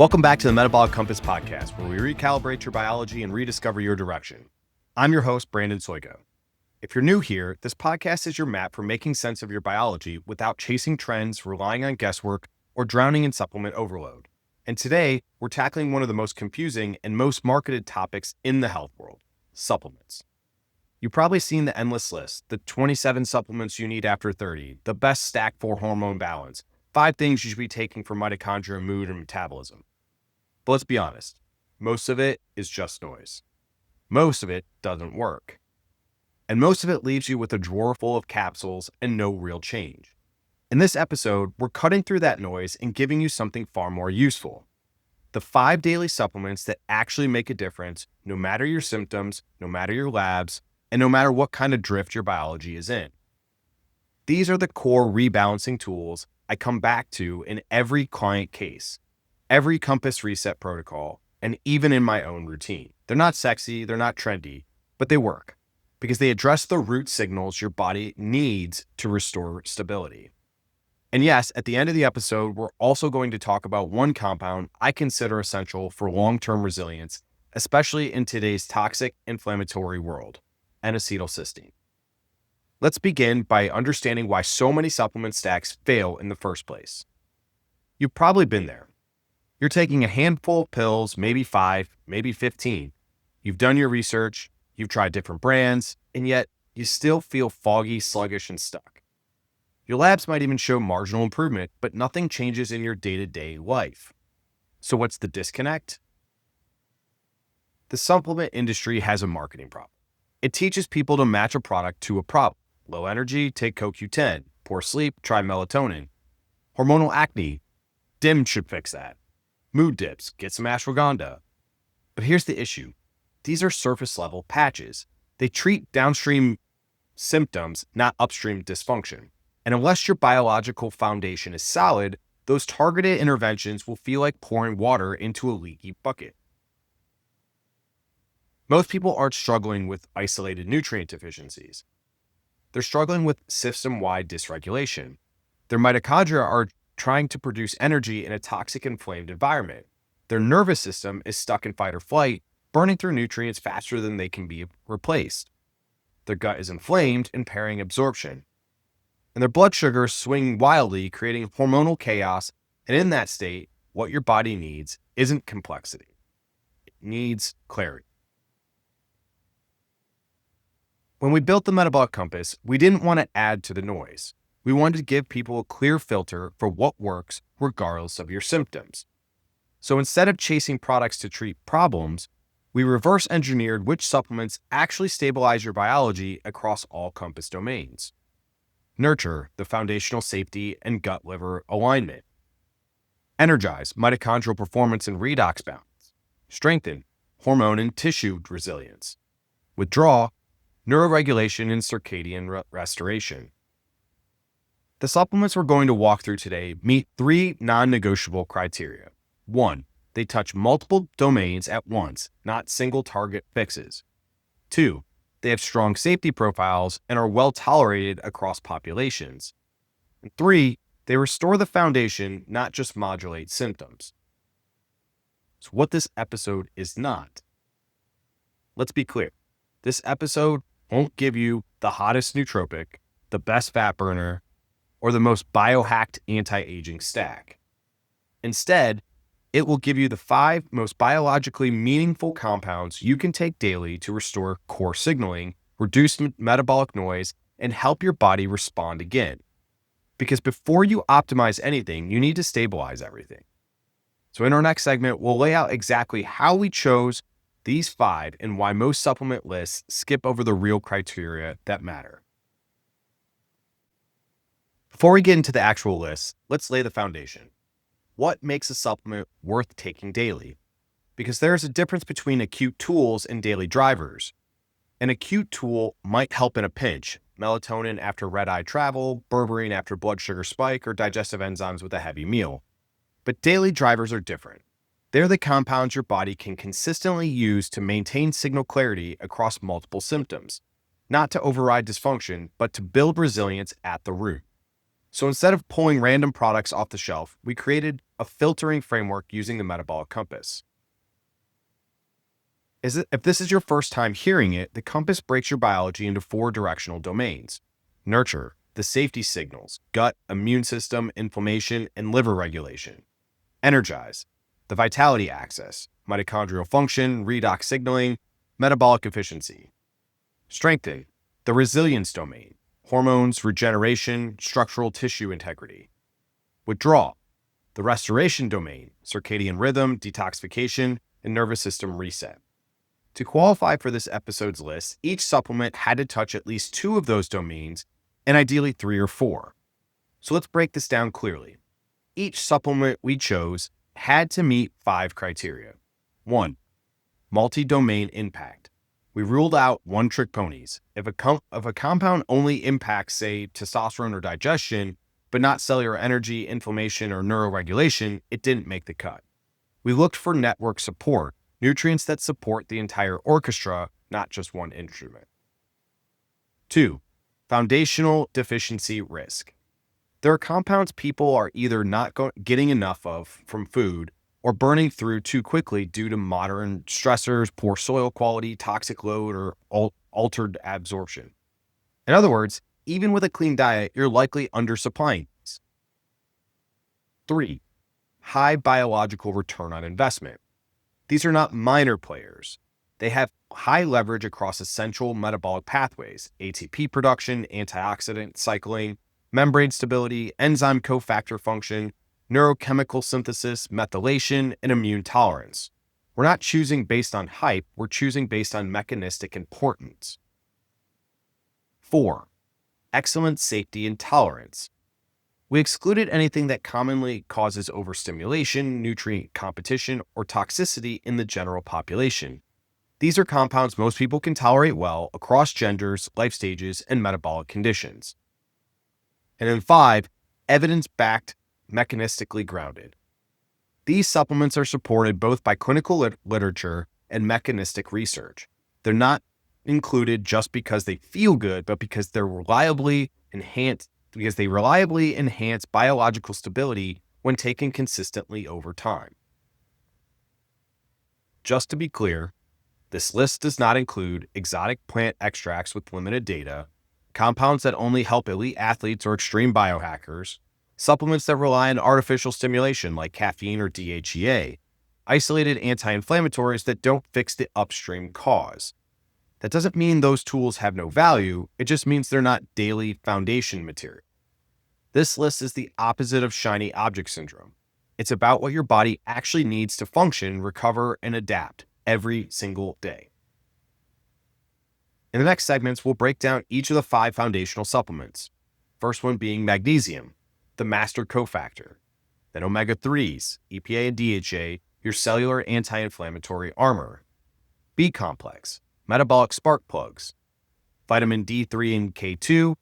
Welcome back to the Metabolic Compass podcast, where we recalibrate your biology and rediscover your direction. I'm your host, Brandon Soigo. If you're new here, this podcast is your map for making sense of your biology without chasing trends, relying on guesswork, or drowning in supplement overload. And today, we're tackling one of the most confusing and most marketed topics in the health world, supplements. You've probably seen the endless list, the 27 supplements you need after 30, the best stack for hormone balance, 5 things you should be taking for mitochondria, mood, and metabolism. But let's be honest, most of it is just noise. Most of it doesn't work. And most of it leaves you with a drawer full of capsules and no real change. In this episode, we're cutting through that noise and giving you something far more useful. The 5 daily supplements that actually make a difference, no matter your symptoms, no matter your labs, and no matter what kind of drift your biology is in. These are the core rebalancing tools I come back to in every client case, every Compass reset protocol, and even in my own routine. They're not sexy, they're not trendy, but they work because they address the root signals your body needs to restore stability. And yes, at the end of the episode, we're also going to talk about one compound I consider essential for long-term resilience, especially in today's toxic inflammatory world, N-acetylcysteine. Let's begin by understanding why so many supplement stacks fail in the first place. You've probably been there. You're taking a handful of pills, maybe 5, maybe 15. You've done your research, you've tried different brands, and yet you still feel foggy, sluggish, and stuck. Your labs might even show marginal improvement, but nothing changes in your day-to-day life. So what's the disconnect? The supplement industry has a marketing problem. It teaches people to match a product to a problem. Low energy, take CoQ10. Poor sleep, try melatonin. Hormonal acne, DIM should fix that. Mood dips, get some ashwagandha. But here's the issue. These are surface level patches. They treat downstream symptoms, not upstream dysfunction. And unless your biological foundation is solid, those targeted interventions will feel like pouring water into a leaky bucket. Most people aren't struggling with isolated nutrient deficiencies. They're struggling with system-wide dysregulation. Their mitochondria are trying to produce energy in a toxic, inflamed environment. Their nervous system is stuck in fight or flight, burning through nutrients faster than they can be replaced. Their gut is inflamed, impairing absorption. And their blood sugars swing wildly, creating hormonal chaos. And in that state, what your body needs isn't complexity. It needs clarity. When we built the Metabolic Compass, we didn't want to add to the noise. We wanted to give people a clear filter for what works regardless of your symptoms. So instead of chasing products to treat problems, we reverse engineered which supplements actually stabilize your biology across all Compass domains. Nurture, the foundational safety and gut-liver alignment. Energize, mitochondrial performance and redox balance. Strengthen, hormone and tissue resilience. Withdraw, neuroregulation and circadian restoration. The supplements we're going to walk through today meet 3 non-negotiable criteria. 1, they touch multiple domains at once, not single target fixes. 2, they have strong safety profiles and are well tolerated across populations. And 3, they restore the foundation, not just modulate symptoms. So what this episode is not. Let's be clear. This episode won't give you the hottest nootropic, the best fat burner, or the most biohacked anti-aging stack. Instead, it will give you the 5 most biologically meaningful compounds you can take daily to restore core signaling, reduce metabolic noise, and help your body respond again. Because before you optimize anything, you need to stabilize everything. So in our next segment, we'll lay out exactly how we chose these 5 and why most supplement lists skip over the real criteria that matter. Before we get into the actual list, let's lay the foundation. What makes a supplement worth taking daily? Because there's a difference between acute tools and daily drivers. An acute tool might help in a pinch, melatonin after red-eye travel, berberine after blood sugar spike, or digestive enzymes with a heavy meal. But daily drivers are different. They're the compounds your body can consistently use to maintain signal clarity across multiple symptoms, not to override dysfunction, but to build resilience at the root. So instead of pulling random products off the shelf, we created a filtering framework using the Metabolic Compass. If this is your first time hearing it, the compass breaks your biology into 4 directional domains: nurture, the safety signals, gut, immune system, inflammation, and liver regulation; energize, the vitality axis, mitochondrial function, redox signaling, metabolic efficiency; strengthen, the resilience domain, hormones, regeneration, structural tissue integrity; withdraw, the restoration domain, circadian rhythm, detoxification, and nervous system reset. To qualify for this episode's list, each supplement had to touch at least 2 of those domains, and ideally 3 or 4. So let's break this down clearly. Each supplement we chose had to meet 5 criteria. 1. Multi-domain impact. We ruled out one-trick ponies. If a compound only impacts, say, testosterone or digestion, but not cellular energy, inflammation, or neuroregulation, it didn't make the cut. We looked for network support, nutrients that support the entire orchestra, not just one instrument. 2. Foundational deficiency risk. There are compounds people are either not getting enough of from food or burning through too quickly due to modern stressors, poor soil quality, toxic load, or altered absorption. In other words, even with a clean diet, you're likely undersupplying these. 3. High biological return on investment. These are not minor players. They have high leverage across essential metabolic pathways: ATP production, antioxidant cycling, membrane stability, enzyme cofactor function, neurochemical synthesis, methylation, and immune tolerance. We're not choosing based on hype, we're choosing based on mechanistic importance. 4. Excellent safety and tolerance. We excluded anything that commonly causes overstimulation, nutrient competition, or toxicity in the general population. These are compounds most people can tolerate well across genders, life stages, and metabolic conditions. And then 5, evidence-backed, mechanistically grounded. These supplements are supported both by clinical literature and mechanistic research. They're not included just because they feel good, but because they reliably enhance biological stability when taken consistently over time. Just to be clear, this list does not include exotic plant extracts with limited data, compounds that only help elite athletes or extreme biohackers, supplements that rely on artificial stimulation like caffeine or DHEA, isolated anti-inflammatories that don't fix the upstream cause. That doesn't mean those tools have no value, it just means they're not daily foundation material. This list is the opposite of shiny object syndrome. It's about what your body actually needs to function, recover, and adapt every single day. In the next segments, we'll break down each of the 5 foundational supplements. First one being magnesium, the master cofactor. Then omega-3s, EPA and DHA, your cellular anti-inflammatory armor. B Complex, metabolic spark plugs. Vitamin D3 and K2,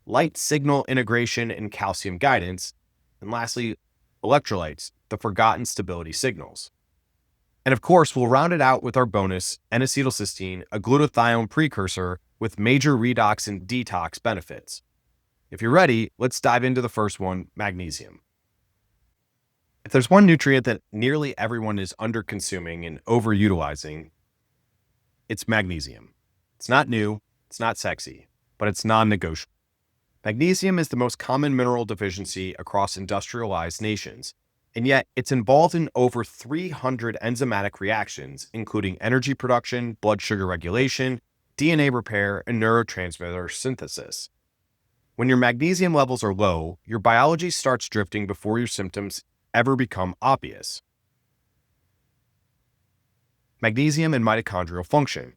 light signal integration and calcium guidance. And lastly, electrolytes, the forgotten stability signals. And of course, we'll round it out with our bonus, N-acetylcysteine, a glutathione precursor with major redox and detox benefits. If you're ready, let's dive into the first one, magnesium. If there's one nutrient that nearly everyone is under-consuming and overutilizing, it's magnesium. It's not new, it's not sexy, but it's non-negotiable. Magnesium is the most common mineral deficiency across industrialized nations, and yet it's involved in over 300 enzymatic reactions, including energy production, blood sugar regulation, DNA repair, and neurotransmitter synthesis. When your magnesium levels are low, your biology starts drifting before your symptoms ever become obvious. Magnesium and mitochondrial function.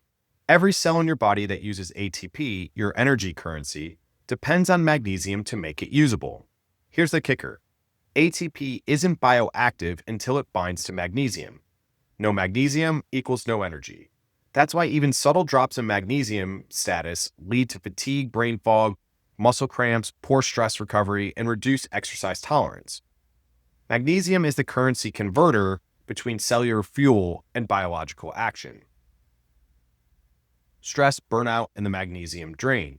Every cell in your body that uses ATP, your energy currency, depends on magnesium to make it usable. Here's the kicker. ATP isn't bioactive until it binds to magnesium. No magnesium equals no energy. That's why even subtle drops in magnesium status lead to fatigue, brain fog, muscle cramps, poor stress recovery, and reduced exercise tolerance. Magnesium is the currency converter between cellular fuel and biological action. Stress, burnout, and the magnesium drain.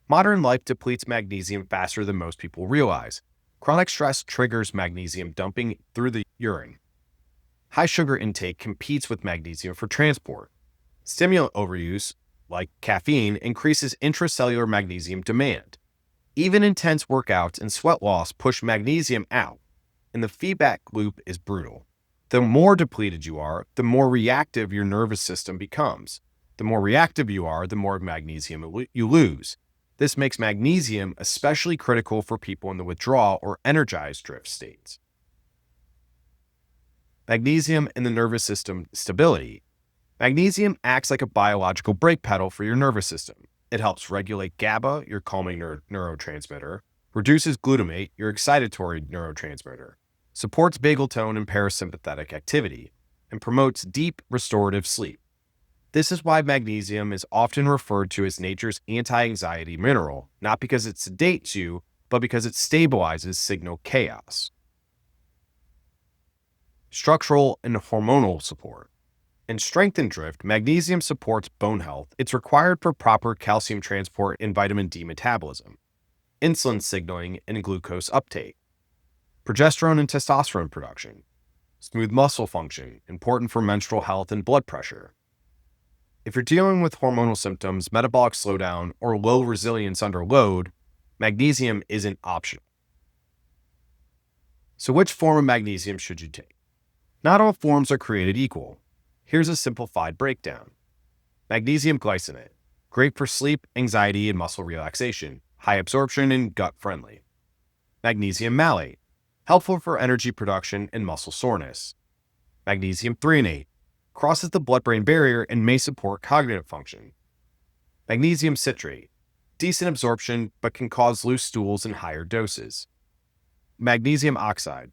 Modern life depletes magnesium faster than most people realize. Chronic stress triggers magnesium dumping through the urine. High sugar intake competes with magnesium for transport. Stimulant overuse, like caffeine, increases intracellular magnesium demand. Even intense workouts and sweat loss push magnesium out, and the feedback loop is brutal. The more depleted you are, the more reactive your nervous system becomes. The more reactive you are, the more magnesium you lose. This makes magnesium especially critical for people in the withdrawal or energized drift states. Magnesium in the nervous system stability. Magnesium acts like a biological brake pedal for your nervous system. It helps regulate GABA, your calming neurotransmitter, reduces glutamate, your excitatory neurotransmitter, supports vagal tone and parasympathetic activity, and promotes deep restorative sleep. This is why magnesium is often referred to as nature's anti-anxiety mineral, not because it sedates you, but because it stabilizes signal chaos. Structural and hormonal support. In strength and drift, magnesium supports bone health. It's required for proper calcium transport and vitamin D metabolism, insulin signaling and glucose uptake, progesterone and testosterone production, smooth muscle function, important for menstrual health and blood pressure. If you're dealing with hormonal symptoms, metabolic slowdown, or low resilience under load, magnesium isn't optional. So which form of magnesium should you take? Not all forms are created equal. Here's a simplified breakdown. Magnesium glycinate, great for sleep, anxiety, and muscle relaxation, high absorption and gut friendly. Magnesium malate, helpful for energy production and muscle soreness. Magnesium threonate, crosses the blood-brain barrier and may support cognitive function. Magnesium citrate, decent absorption but can cause loose stools in higher doses. Magnesium oxide,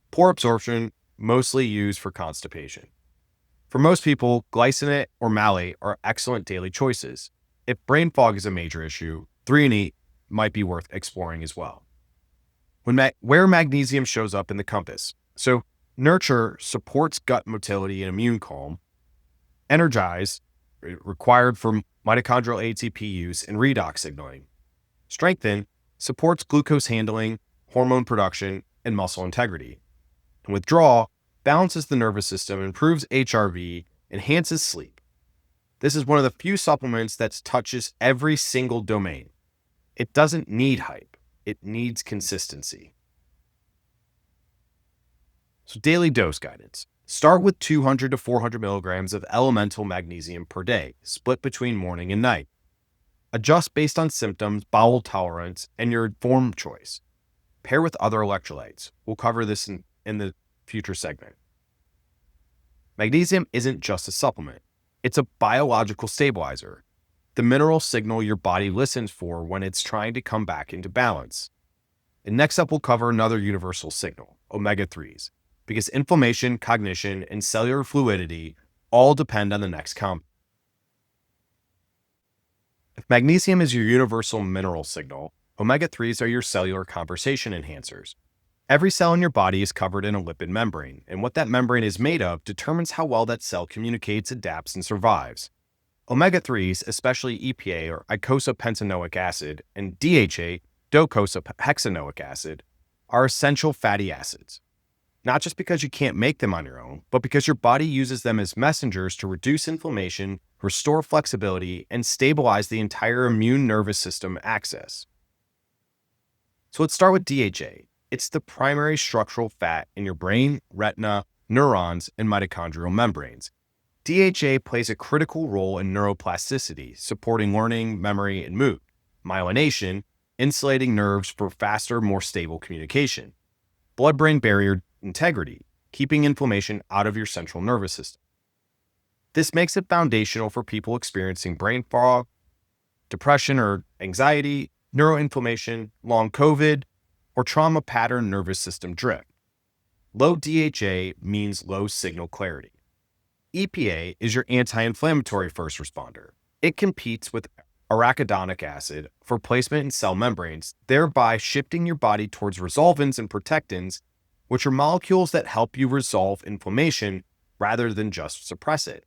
poor absorption, mostly used for constipation. For most people, glycinate or malate are excellent daily choices. If brain fog is a major issue, threonate might be worth exploring as well. Where magnesium shows up in the compass. So, Nurture supports gut motility and immune calm. Energize, required for mitochondrial ATP use and redox signaling. Strengthen supports glucose handling, hormone production, and muscle integrity. And Withdraw balances the nervous system, improves HRV, enhances sleep. This is one of the few supplements that touches every single domain. It doesn't need hype. It needs consistency. So daily dose guidance. Start with 200 to 400 milligrams of elemental magnesium per day, split between morning and night. Adjust based on symptoms, bowel tolerance, and your form choice. Pair with other electrolytes. We'll cover this in the future segment. Magnesium isn't just a supplement. It's a biological stabilizer, the mineral signal your body listens for when it's trying to come back into balance. And next up, we'll cover another universal signal, omega-3s, because inflammation, cognition, and cellular fluidity all depend on the next compound. If magnesium is your universal mineral signal, omega-3s are your cellular conversation enhancers. Every cell in your body is covered in a lipid membrane, and what that membrane is made of determines how well that cell communicates, adapts, and survives. Omega-3s, especially EPA or eicosapentaenoic acid, and DHA, docosahexaenoic acid, are essential fatty acids. Not just because you can't make them on your own, but because your body uses them as messengers to reduce inflammation, restore flexibility, and stabilize the entire immune nervous system axis. So let's start with DHA. It's the primary structural fat in your brain, retina, neurons, and mitochondrial membranes. DHA plays a critical role in neuroplasticity, supporting learning, memory, and mood, myelination, insulating nerves for faster, more stable communication, blood-brain barrier integrity, keeping inflammation out of your central nervous system. This makes it foundational for people experiencing brain fog, depression or anxiety, neuroinflammation, long COVID, or trauma pattern nervous system drift. Low DHA means low signal clarity. EPA is your anti-inflammatory first responder. It competes with arachidonic acid for placement in cell membranes, thereby shifting your body towards resolvins and protectins, which are molecules that help you resolve inflammation rather than just suppress it.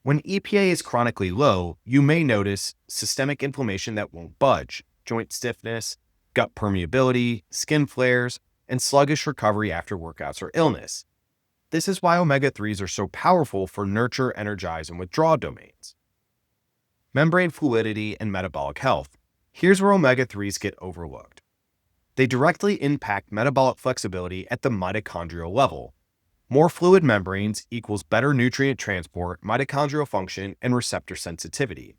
When EPA is chronically low, you may notice systemic inflammation that won't budge, joint stiffness, gut permeability, skin flares, and sluggish recovery after workouts or illness. This is why omega-3s are so powerful for nurture, energize, and withdraw domains. Membrane fluidity and metabolic health. Here's where omega-3s get overlooked. They directly impact metabolic flexibility at the mitochondrial level. More fluid membranes equals better nutrient transport, mitochondrial function, and receptor sensitivity.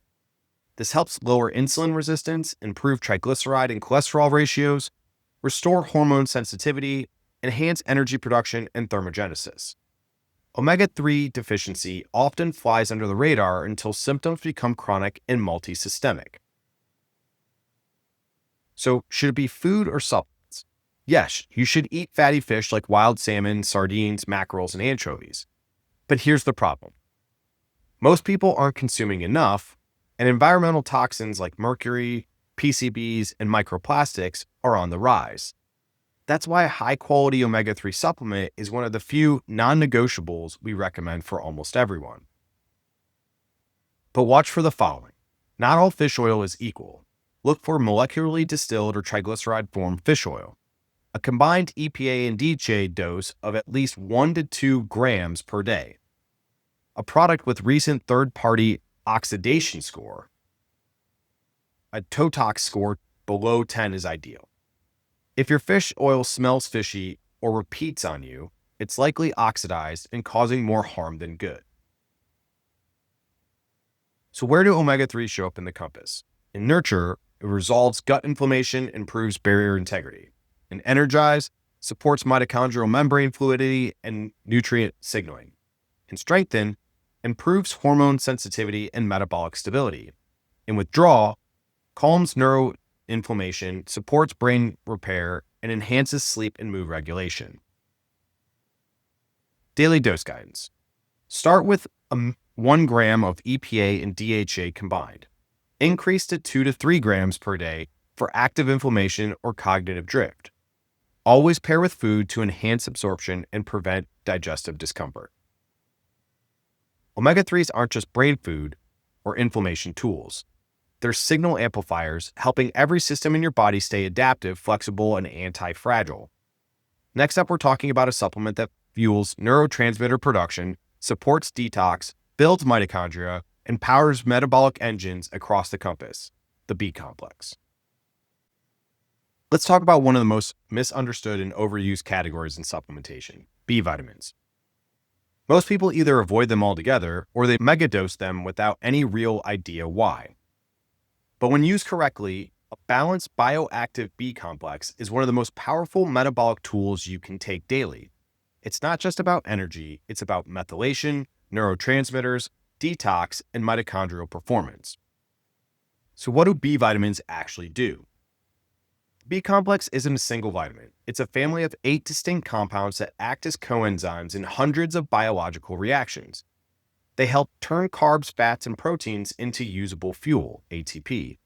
This helps lower insulin resistance, improve triglyceride and cholesterol ratios, restore hormone sensitivity, enhance energy production and thermogenesis. Omega-3 deficiency often flies under the radar until symptoms become chronic and multisystemic. So, should it be food or supplements? Yes, you should eat fatty fish like wild salmon, sardines, mackerels, and anchovies. But here's the problem. Most people aren't consuming enough, and environmental toxins like mercury, PCBs, and microplastics are on the rise. That's why a high-quality omega-3 supplement is one of the few non-negotiables we recommend for almost everyone. But watch for the following. Not all fish oil is equal. Look for molecularly distilled or triglyceride-formed fish oil. A combined EPA and DHA dose of at least 1 to 2 grams per day. A product with recent third-party oxidation score, a TOTOX score below 10 is ideal. If your fish oil smells fishy or repeats on you, it's likely oxidized and causing more harm than good. So where do omega-3s show up in the compass? In Nurture, it resolves gut inflammation, improves barrier integrity. In Energize, supports mitochondrial membrane fluidity and nutrient signaling. In Strengthen, improves hormone sensitivity and metabolic stability. In Withdraw, calms neuroinflammation, supports brain repair, and enhances sleep and mood regulation. Daily dose guidance. Start with 1 gram of EPA and DHA combined. Increase to 2 to 3 grams per day for active inflammation or cognitive drift. Always pair with food to enhance absorption and prevent digestive discomfort. Omega-3s aren't just brain food or inflammation tools. They're signal amplifiers, helping every system in your body stay adaptive, flexible, and anti-fragile. Next up, we're talking about a supplement that fuels neurotransmitter production, supports detox, builds mitochondria, and powers metabolic engines across the compass, the B Complex. Let's talk about one of the most misunderstood and overused categories in supplementation, B vitamins. Most people either avoid them altogether or they megadose them without any real idea why. But when used correctly, a balanced bioactive B complex is one of the most powerful metabolic tools you can take daily. It's not just about energy, it's about methylation, neurotransmitters, detox, and mitochondrial performance. So what do B vitamins actually do? The B complex isn't a single vitamin. It's a family of 8 distinct compounds that act as coenzymes in hundreds of biological reactions. They help turn carbs, fats, and proteins into usable fuel, ATP,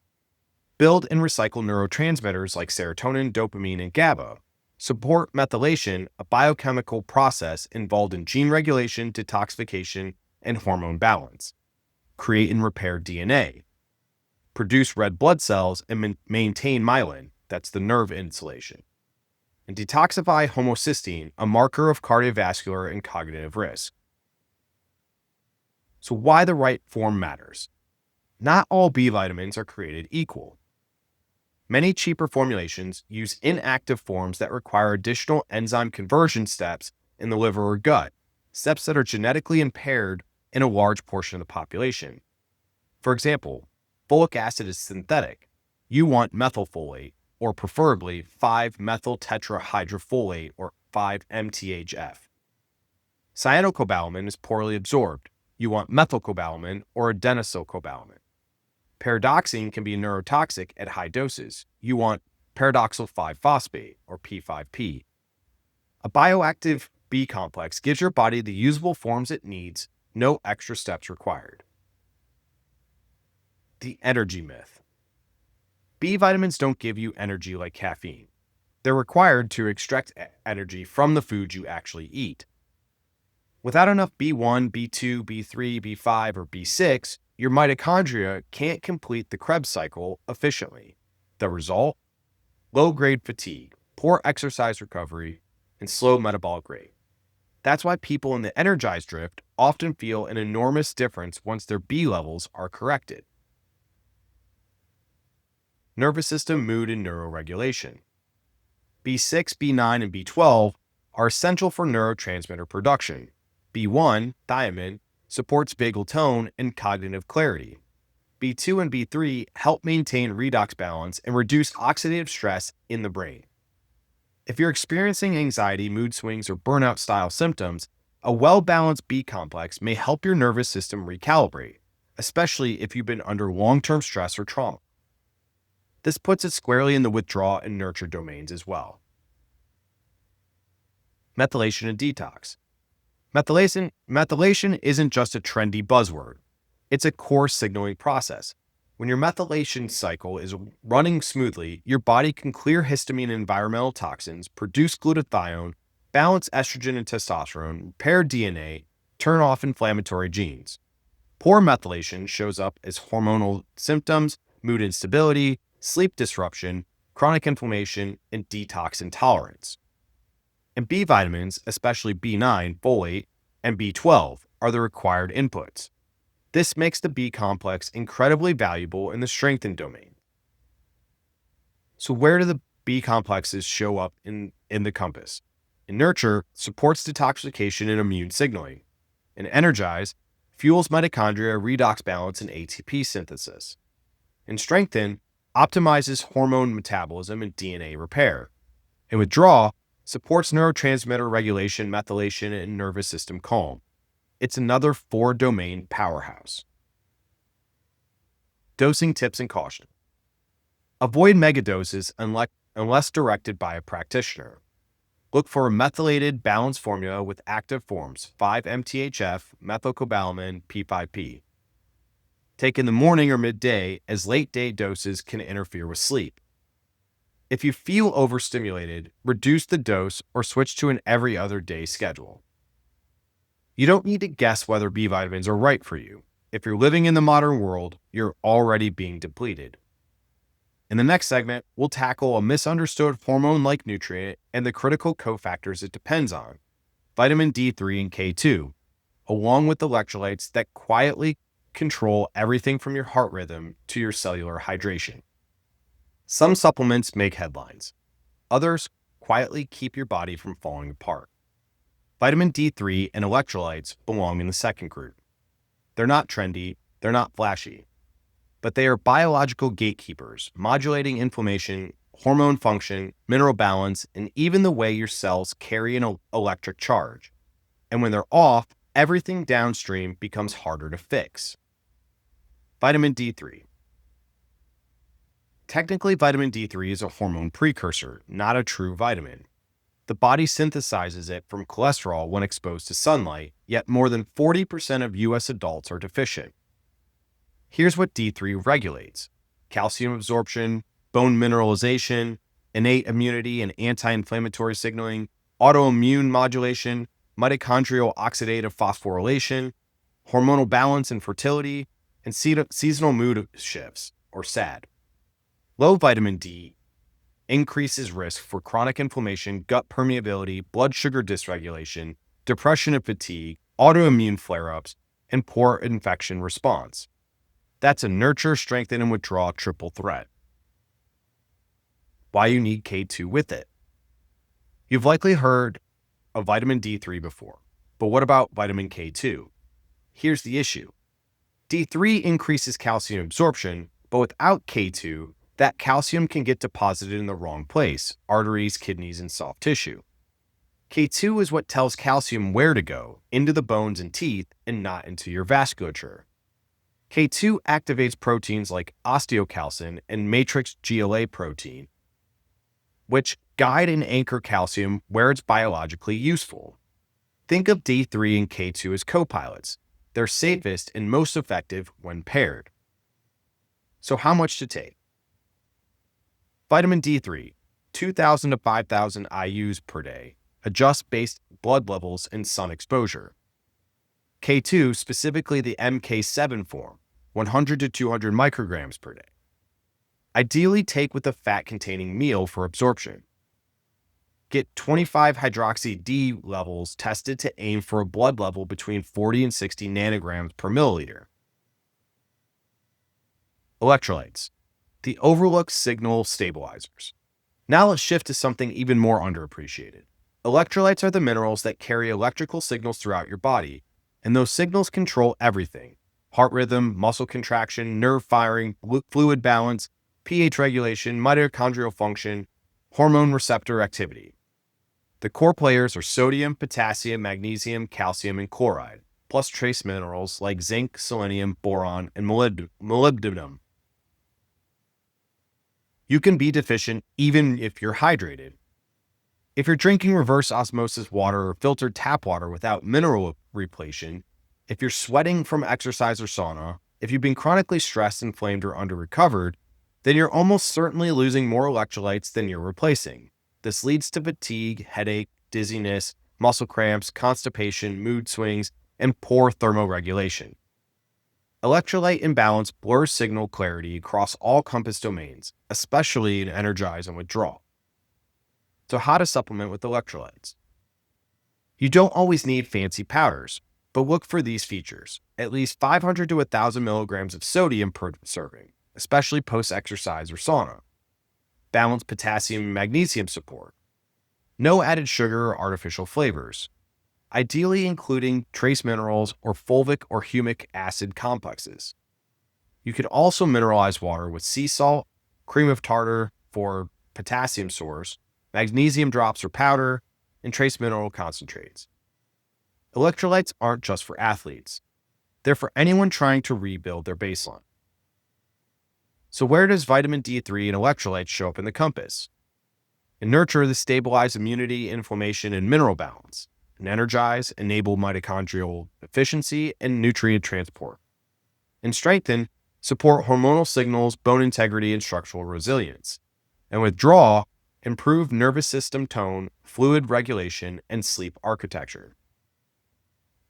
build and recycle neurotransmitters like serotonin, dopamine, and GABA, support methylation, a biochemical process involved in gene regulation, detoxification, and hormone balance, create and repair DNA, produce red blood cells, and maintain myelin, that's the nerve insulation, and detoxify homocysteine, a marker of cardiovascular and cognitive risk. So why the right form matters. Not all B vitamins are created equal. Many cheaper formulations use inactive forms that require additional enzyme conversion steps in the liver or gut, steps that are genetically impaired in a large portion of the population. For example, folic acid is synthetic. You want methylfolate, or preferably 5-methyltetrahydrofolate, or 5-MTHF. Cyanocobalamin is poorly absorbed. You want methylcobalamin or adenosylcobalamin. Pyridoxine can be neurotoxic at high doses. You want pyridoxal 5-phosphate, or P5P. A bioactive B complex gives your body the usable forms it needs, no extra steps required. The energy myth. B vitamins don't give you energy like caffeine. They're required to extract energy from the food you actually eat. Without enough B1, B2, B3, B5, or B6, your mitochondria can't complete the Krebs cycle efficiently. The result? low-grade fatigue, poor exercise recovery, and slow metabolic rate. That's why people in the Energize drift often feel an enormous difference once their B levels are corrected. Nervous system, mood, and neuroregulation. B6, B9, and B12 are essential for neurotransmitter production. B1, thiamine, supports vagal tone and cognitive clarity. B2 and B3 help maintain redox balance and reduce oxidative stress in the brain. If you're experiencing anxiety, mood swings, or burnout-style symptoms, a well-balanced B complex may help your nervous system recalibrate, especially if you've been under long-term stress or trauma. This puts it squarely in the withdraw and nurture domains as well. Methylation and detox. Methylation isn't just a trendy buzzword. It's a core signaling process. When your methylation cycle is running smoothly, your body can clear histamine and environmental toxins, produce glutathione, balance estrogen and testosterone, repair DNA, turn off inflammatory genes. Poor methylation shows up as hormonal symptoms, mood instability, sleep disruption, chronic inflammation, and detox intolerance. And B vitamins, especially B9, folate, and B12, are the required inputs. This makes the B complex incredibly valuable in the strengthen domain. So where do the B complexes show up in the compass? In nurture, supports detoxification and immune signaling. In energize, fuels mitochondria, redox balance, and ATP synthesis. In strengthen, optimizes hormone metabolism and DNA repair. In withdraw, supports neurotransmitter regulation, methylation, and nervous system calm. It's another 4-domain powerhouse. Dosing tips and caution. Avoid megadoses unless directed by a practitioner. Look for a methylated balanced formula with active forms 5-MTHF, methylcobalamin, P5P. Take in the morning or midday, as late-day doses can interfere with sleep. If you feel overstimulated, reduce the dose or switch to an every other day schedule. You don't need to guess whether B vitamins are right for you. If you're living in the modern world, you're already being depleted. In the next segment, we'll tackle a misunderstood hormone-like nutrient and the critical cofactors it depends on, vitamin D3 and K2, along with electrolytes that quietly control everything from your heart rhythm to your cellular hydration. Some supplements make headlines. Others quietly keep your body from falling apart. Vitamin D3 and electrolytes belong in the second group. They're not trendy, they're not flashy, but they are biological gatekeepers, modulating inflammation, hormone function, mineral balance, and even the way your cells carry an electric charge. And when they're off, everything downstream becomes harder to fix. Vitamin D3. Technically, vitamin D3 is a hormone precursor, not a true vitamin. The body synthesizes it from cholesterol when exposed to sunlight, yet more than 40% of US adults are deficient. Here's what D3 regulates: calcium absorption, bone mineralization, innate immunity and anti-inflammatory signaling, autoimmune modulation, mitochondrial oxidative phosphorylation, hormonal balance and fertility, and seasonal mood shifts, or SAD. Low vitamin D increases risk for chronic inflammation, gut permeability, blood sugar dysregulation, depression and fatigue, autoimmune flare-ups, and poor infection response. That's a nurture, strengthen, and withdraw triple threat. Why you need K2 with it. You've likely heard of vitamin D3 before, but what about vitamin K2? Here's the issue. D3 increases calcium absorption, but without K2, that calcium can get deposited in the wrong place: arteries, kidneys, and soft tissue. K2 is what tells calcium where to go, into the bones and teeth, and not into your vasculature. K2 activates proteins like osteocalcin and matrix GLA protein, which guide and anchor calcium where it's biologically useful. Think of D3 and K2 as co-pilots. They're safest and most effective when paired. So how much to take? Vitamin D3, 2,000 to 5,000 IUs per day, adjusts based blood levels and sun exposure. K2, specifically the MK7 form, 100 to 200 micrograms per day. Ideally, take with a fat-containing meal for absorption. Get 25-hydroxy D levels tested to aim for a blood level between 40 and 60 nanograms per milliliter. Electrolytes, the overlooked signal stabilizers. Now let's shift to something even more underappreciated. Electrolytes are the minerals that carry electrical signals throughout your body, and those signals control everything: heart rhythm, muscle contraction, nerve firing, fluid balance, pH regulation, mitochondrial function, hormone receptor activity. The core players are sodium, potassium, magnesium, calcium, and chloride, plus trace minerals like zinc, selenium, boron, and molybdenum. You can be deficient even if you're hydrated. If you're drinking reverse osmosis water or filtered tap water without mineral repletion, if you're sweating from exercise or sauna, if you've been chronically stressed, inflamed, or under-recovered, then you're almost certainly losing more electrolytes than you're replacing. This leads to fatigue, headache, dizziness, muscle cramps, constipation, mood swings, and poor thermoregulation. Electrolyte imbalance blurs signal clarity across all compass domains, especially in Energize and withdrawal. So how to supplement with electrolytes? You don't always need fancy powders, but look for these features: at least 500 to 1,000 milligrams of sodium per serving, especially post-exercise or sauna. Balanced potassium and magnesium support. No added sugar or artificial flavors, ideally including trace minerals or fulvic or humic acid complexes. You could also mineralize water with sea salt, cream of tartar for potassium source, magnesium drops or powder, and trace mineral concentrates. Electrolytes aren't just for athletes. They're for anyone trying to rebuild their baseline. So where does vitamin D3 and electrolytes show up in the compass? In Nurture, they stabilize immunity, inflammation, and mineral balance. In Energize, enable mitochondrial efficiency and nutrient transport. In Strengthen, support hormonal signals, bone integrity, and structural resilience. And Withdraw, improve nervous system tone, fluid regulation, and sleep architecture.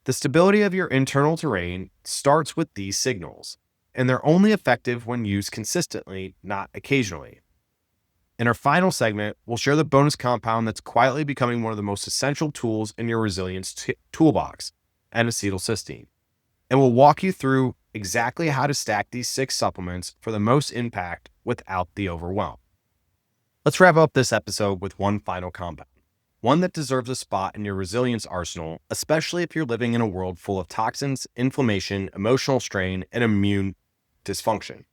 The stability of your internal terrain starts with these signals, and they're only effective when used consistently, not occasionally. In our final segment, we'll share the bonus compound that's quietly becoming one of the most essential tools in your resilience toolbox, N-acetylcysteine. And we'll walk you through exactly how to stack these 6 supplements for the most impact without the overwhelm. Let's wrap up this episode with one final compound, one that deserves a spot in your resilience arsenal, especially if you're living in a world full of toxins, inflammation, emotional strain, and immune dysfunction.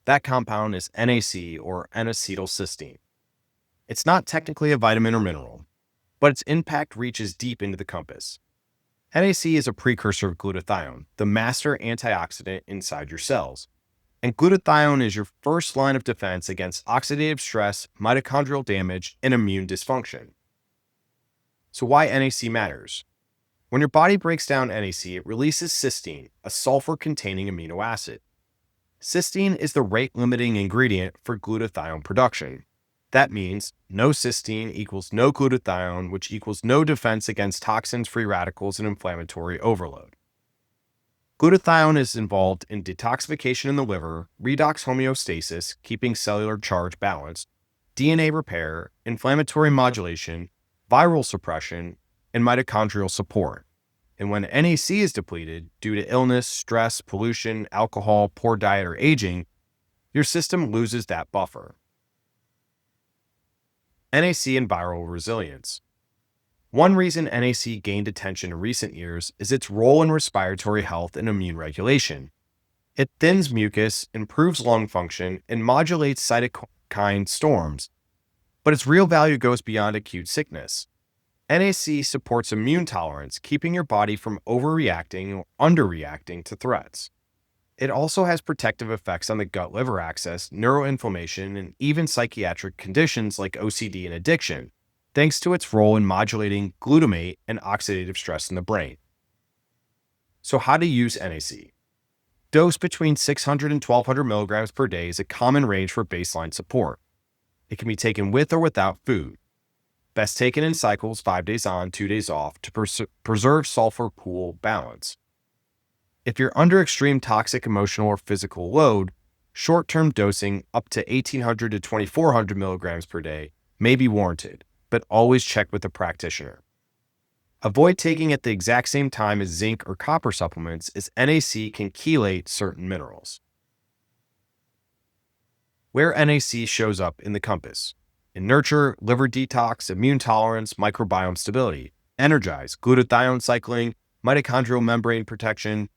That compound is NAC, or N-acetylcysteine. It's not technically a vitamin or mineral, but its impact reaches deep into the compass. NAC is a precursor of glutathione, the master antioxidant inside your cells. And glutathione is your first line of defense against oxidative stress, mitochondrial damage, and immune dysfunction. So why NAC matters? When your body breaks down NAC, it releases cysteine, a sulfur-containing amino acid. Cysteine is the rate-limiting ingredient for glutathione production. That means no cysteine equals no glutathione, which equals no defense against toxins, free radicals, and inflammatory overload. Glutathione is involved in detoxification in the liver, redox homeostasis, keeping cellular charge balanced, DNA repair, inflammatory modulation, viral suppression, and mitochondrial support. And when NAC is depleted due to illness, stress, pollution, alcohol, poor diet, or aging, your system loses that buffer. NAC and viral resilience. One reason NAC gained attention in recent years is its role in respiratory health and immune regulation. It thins mucus, improves lung function, and modulates cytokine storms. But its real value goes beyond acute sickness. NAC supports immune tolerance, keeping your body from overreacting or underreacting to threats. It also has protective effects on the gut-liver axis, neuroinflammation, and even psychiatric conditions like OCD and addiction, thanks to its role in modulating glutamate and oxidative stress in the brain. So how to use NAC? Dose between 600 and 1,200 milligrams per day is a common range for baseline support. It can be taken with or without food. Best taken in cycles 5 days on, 2 days off to preserve sulfur pool balance. If you're under extreme toxic emotional or physical load, short-term dosing up to 1,800 to 2,400 milligrams per day may be warranted, but always check with a practitioner. Avoid taking at the exact same time as zinc or copper supplements, as NAC can chelate certain minerals. Where NAC shows up in the compass: in nurture, liver detox, immune tolerance, microbiome stability; energize, glutathione cycling, mitochondrial membrane protection;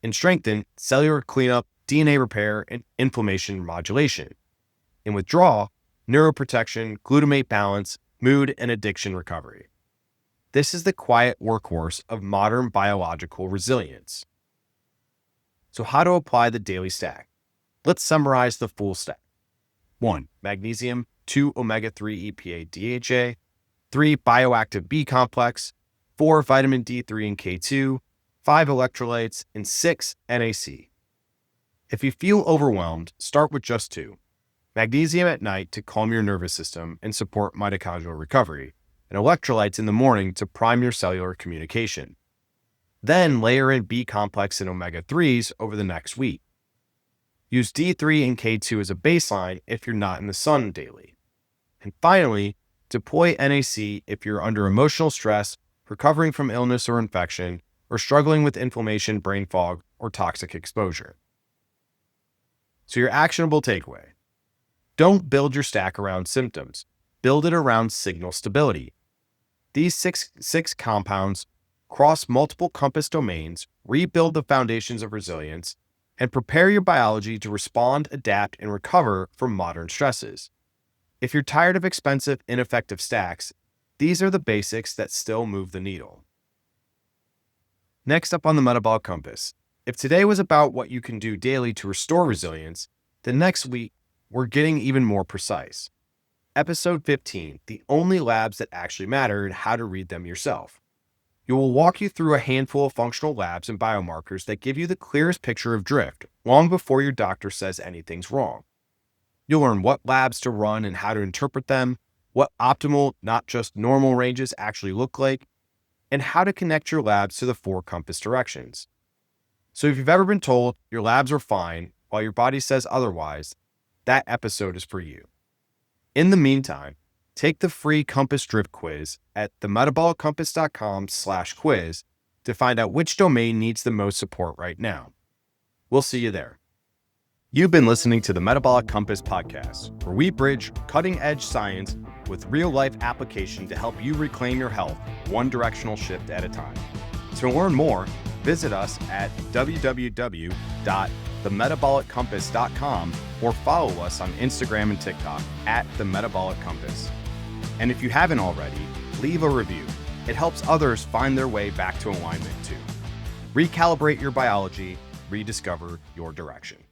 in strengthen, cellular cleanup, DNA repair, and inflammation modulation; in withdraw, neuroprotection, glutamate balance, mood, and addiction recovery. This is the quiet workhorse of modern biological resilience. So how to apply the daily stack? Let's summarize the full stack. 1. Magnesium. 2. Omega-3 EPA DHA. 3. Bioactive B Complex. 4. Vitamin D3 and K2. 5. Electrolytes. And 6. NAC. If you feel overwhelmed, start with just 2. Magnesium at night to calm your nervous system and support mitochondrial recovery, and electrolytes in the morning to prime your cellular communication. Then layer in B complex and omega-3s over the next week. Use D3 and K2 as a baseline if you're not in the sun daily. And finally, deploy NAC if you're under emotional stress, recovering from illness or infection, or struggling with inflammation, brain fog, or toxic exposure. So your actionable takeaway: don't build your stack around symptoms. Build it around signal stability. These six compounds cross multiple compass domains, rebuild the foundations of resilience, and prepare your biology to respond, adapt, and recover from modern stresses. If you're tired of expensive, ineffective stacks, these are the basics that still move the needle. Next up on the Metabolic Compass: if today was about what you can do daily to restore resilience, then next week we're getting even more precise. Episode 15, the only labs that actually matter and how to read them yourself. We will walk you through a handful of functional labs and biomarkers that give you the clearest picture of drift long before your doctor says anything's wrong. You'll learn what labs to run and how to interpret them, what optimal, not just normal ranges actually look like, and how to connect your labs to the 4 compass directions. So if you've ever been told your labs are fine while your body says otherwise, that episode is for you. In the meantime, take the free Compass Drift quiz at themetabolic-compass.com/quiz to find out which domain needs the most support right now. We'll see you there. You've been listening to the Metabolic Compass podcast, where we bridge cutting-edge science with real-life application to help you reclaim your health one directional shift at a time. To learn more, visit us at www.themetabolic-compass.com or follow us on Instagram and TikTok at The Metabolic Compass. And if you haven't already, leave a review. It helps others find their way back to alignment too. Recalibrate your biology, rediscover your direction.